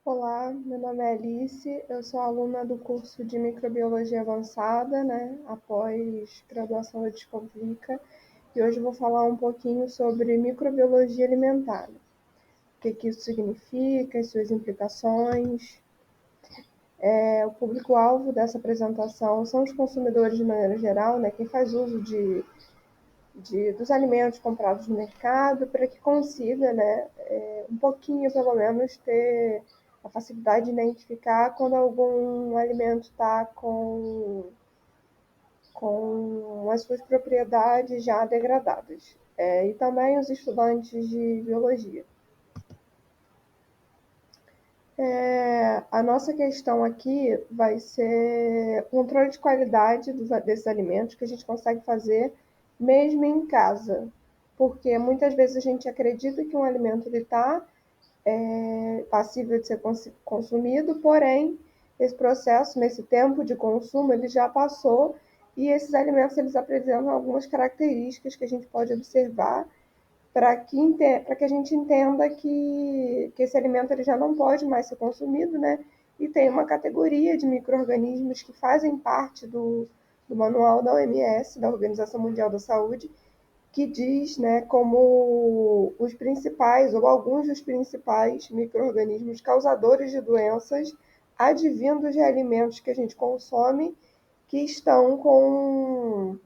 Olá, meu nome é Alice, eu sou aluna do curso de Microbiologia Avançada, após graduação da Descomplica, e hoje eu vou falar um pouquinho sobre microbiologia alimentar, o que isso significa, as suas implicações. O público-alvo dessa apresentação são os consumidores de maneira geral, quem faz uso dos alimentos comprados no mercado, para que consiga, um pouquinho pelo menos, ter a facilidade de identificar quando algum alimento está com as suas propriedades já degradadas. E também os estudantes de biologia. A nossa questão aqui vai ser o controle de qualidade desses alimentos que a gente consegue fazer mesmo em casa, porque muitas vezes a gente acredita que um alimento está passível de ser consumido, porém, esse processo, nesse tempo de consumo, ele já passou e esses alimentos eles apresentam algumas características que a gente pode observar para que a gente entenda que esse alimento ele já não pode mais ser consumido, E tem uma categoria de micro-organismos que fazem parte do manual da OMS, da Organização Mundial da Saúde, que diz, como os principais ou alguns dos principais micro-organismos causadores de doenças advindos de alimentos que a gente consome que estão com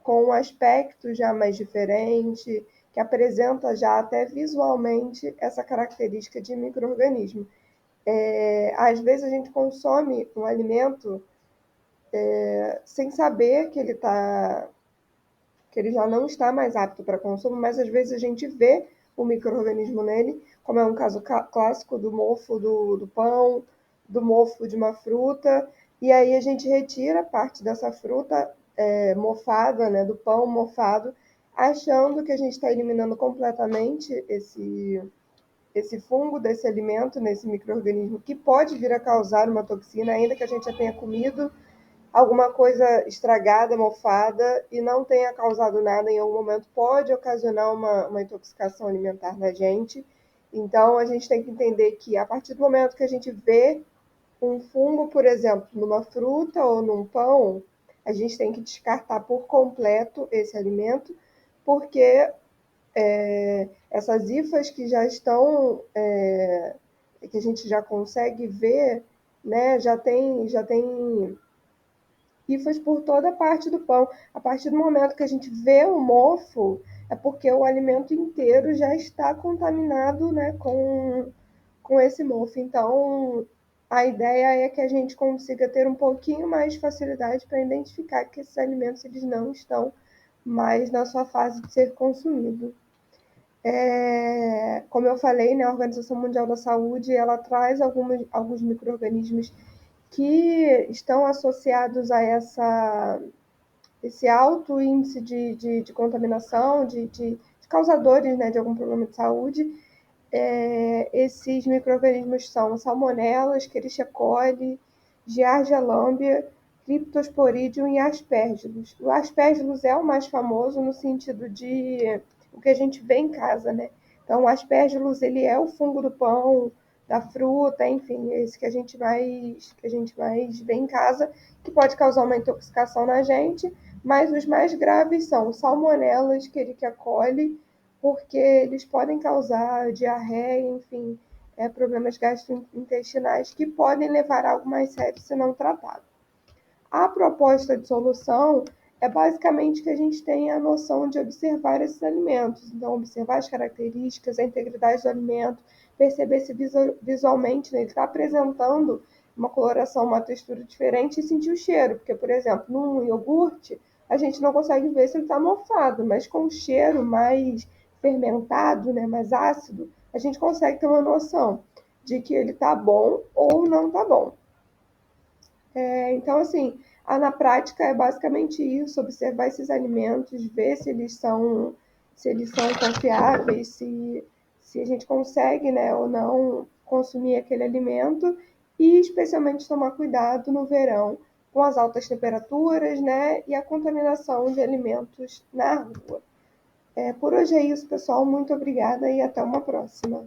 um aspecto já mais diferente, que apresenta já até visualmente essa característica de micro-organismo. Às vezes a gente consome um alimento sem saber que ele já não está mais apto para consumo, mas às vezes a gente vê o micro-organismo nele, como é um caso clássico do mofo do pão, do mofo de uma fruta, e aí a gente retira parte dessa fruta mofada, do pão mofado, achando que a gente está eliminando completamente esse fungo desse alimento, nesse micro-organismo, que pode vir a causar uma toxina, ainda que a gente já tenha comido alguma coisa estragada, mofada, e não tenha causado nada em algum momento, pode ocasionar uma intoxicação alimentar na gente. Então, a gente tem que entender que, a partir do momento que a gente vê um fungo, por exemplo, numa fruta ou num pão, a gente tem que descartar por completo esse alimento, porque essas hifas que já estão, que a gente já consegue ver, já tem hifas por toda a parte do pão. A partir do momento que a gente vê o mofo, é porque o alimento inteiro já está contaminado, com esse mofo. Então, a ideia é que a gente consiga ter um pouquinho mais de facilidade para identificar que esses alimentos eles não estão mais na sua fase de ser consumido. Como eu falei, a Organização Mundial da Saúde ela traz alguns micro-organismos que estão associados a esse alto índice de contaminação, de causadores, de algum problema de saúde. Esses micro-organismos são Salmonella, Escherichia coli, Giardia lambia, Cryptosporidium e Aspergillus. O Aspergillus é o mais famoso no sentido de o que a gente vê em casa, Então, o Aspergillus, ele é o fungo do pão, da fruta, enfim, esse que a gente mais vê em casa, que pode causar uma intoxicação na gente, mas os mais graves são Salmonella, Escherichia coli, porque eles podem causar diarreia, enfim, problemas gastrointestinais que podem levar a algo mais sério se não tratado. A proposta de solução é basicamente que a gente tenha a noção de observar esses alimentos, então observar as características, a integridade do alimento, perceber se visualmente ele está apresentando uma coloração, uma textura diferente e sentir o cheiro, porque, por exemplo, num iogurte, a gente não consegue ver se ele está mofado, mas com um cheiro mais fermentado, mais ácido, a gente consegue ter uma noção de que ele está bom ou não está bom. Então, assim, na prática é basicamente isso, observar esses alimentos, ver se eles são confiáveis, se a gente consegue, ou não consumir aquele alimento e especialmente tomar cuidado no verão com as altas temperaturas, e a contaminação de alimentos na rua. Por hoje é isso, pessoal. Muito obrigada e até uma próxima.